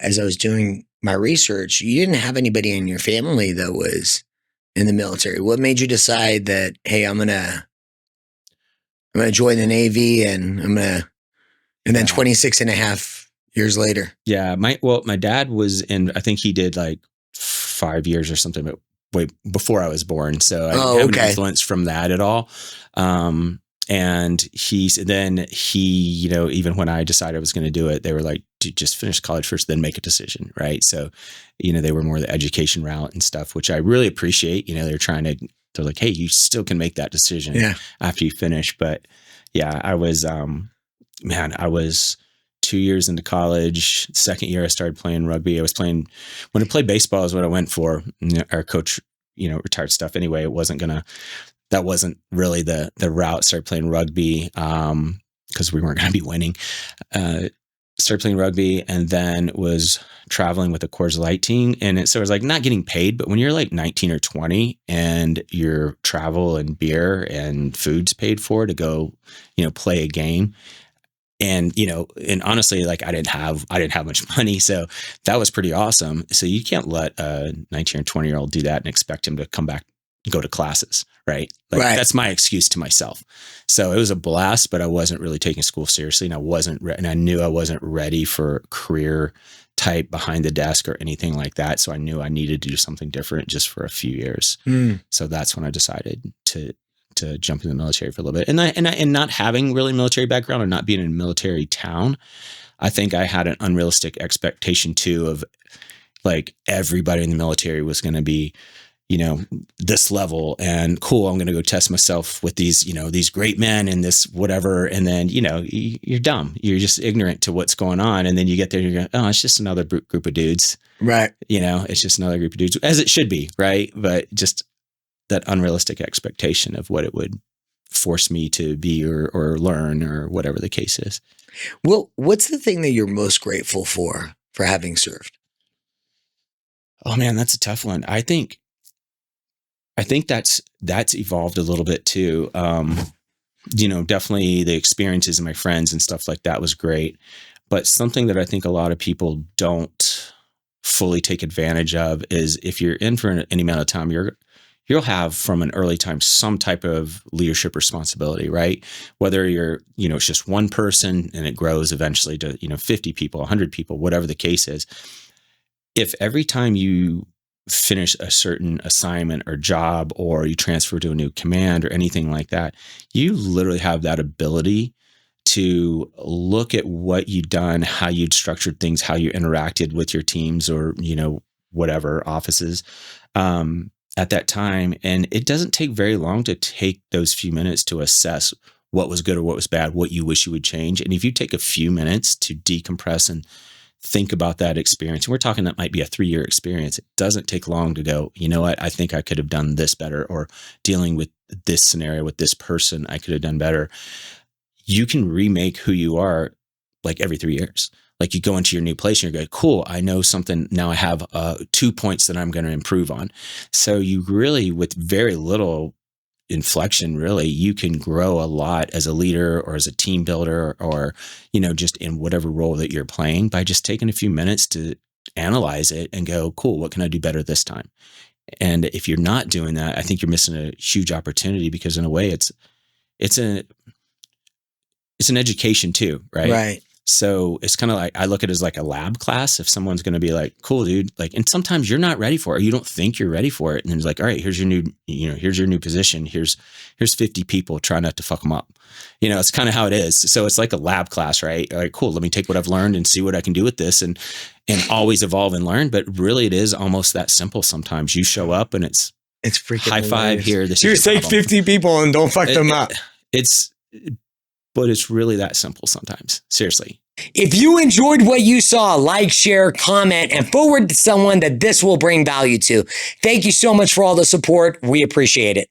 as I was doing my research, you didn't have anybody in your family that was in the military. What made you decide that, hey, I'm gonna join the Navy and and then 26 and a half years later? Yeah. My dad was in, I think he did like 5 years or something, but way before I was born. So I didn't have an influence from that at all. And he, even when I decided I was going to do it, they were like, dude, just finish college first, then make a decision. Right. So, they were more the education route and stuff, which I really appreciate. They're like, hey, you still can make that decision after you finish. But yeah, I was 2 years into college. Second year I started playing rugby. When I played baseball is what I went for. Our coach, retired stuff anyway. That wasn't really the route. Started playing rugby because we weren't going to be winning. Started playing rugby and then was traveling with the Coors Light team. And so it was like not getting paid, but when you're like 19 or 20 and your travel and beer and food's paid for to go, play a game. And, and honestly, like I didn't have much money. So that was pretty awesome. So you can't let a 19 or 20-year-old do that and expect him to come back, go to classes. Right. That's my excuse to myself. So it was a blast, but I wasn't really taking school seriously. And I knew I wasn't ready for career type behind the desk or anything like that. So I knew I needed to do something different just for a few years. So that's when I decided to jump in the military for a little bit. And not having really military background or not being in a military town, I think I had an unrealistic expectation too of like everybody in the military was going to be, this level and cool. I'm going to go test myself with these, these great men and this whatever. And then, you're dumb. You're just ignorant to what's going on. And then you get there and you go, oh, it's just another group of dudes. Right. It's just another group of dudes, as it should be. Right. But just that unrealistic expectation of what it would force me to be or learn or whatever the case is. Well, what's the thing that you're most grateful for having served? Oh man, that's a tough one. I think that's evolved a little bit too. Definitely the experiences of my friends and stuff like that was great, but something that I think a lot of people don't fully take advantage of is if you're in for any amount of time, you'll have from an early time some type of leadership responsibility, right? Whether you're, it's just one person and it grows eventually to, 50 people, 100 people, whatever the case is. If every time you finish a certain assignment or job or you transfer to a new command or anything like that, you literally have that ability to look at what you've done, how you'd structured things, how you interacted with your teams or, whatever offices at that time. And it doesn't take very long to take those few minutes to assess what was good or what was bad, what you wish you would change. And if you take a few minutes to decompress and think about that experience, and we're talking that might be a 3-year experience, it doesn't take long to go, you know what, I think I could have done this better, or dealing with this scenario with this person, I could have done better. You can remake who you are like every 3 years. Like you go into your new place and you go, cool, I know something. Now I have 2 points that I'm going to improve on. So you really, with very little inflection, really, you can grow a lot as a leader or as a team builder or, just in whatever role that you're playing by just taking a few minutes to analyze it and go, cool, what can I do better this time? And if you're not doing that, I think you're missing a huge opportunity, because in a way it's an education too, right? Right. So it's kind of like, I look at it as like a lab class. If someone's going to be like, cool, dude, like, and sometimes you're not ready for it, or you don't think you're ready for it. And it's like, all right, here's your new position. Here's 50 people, try not to fuck them up. It's kind of how it is. So it's like a lab class, right? All right, cool. Let me take what I've learned and see what I can do with this and always evolve and learn. But really it is almost that simple. Sometimes you show up and it's freaking high five here. This you say 50 people and don't fuck them up. But it's really that simple sometimes. Seriously. If you enjoyed what you saw, like, share, comment, and forward to someone that this will bring value to. Thank you so much for all the support. We appreciate it.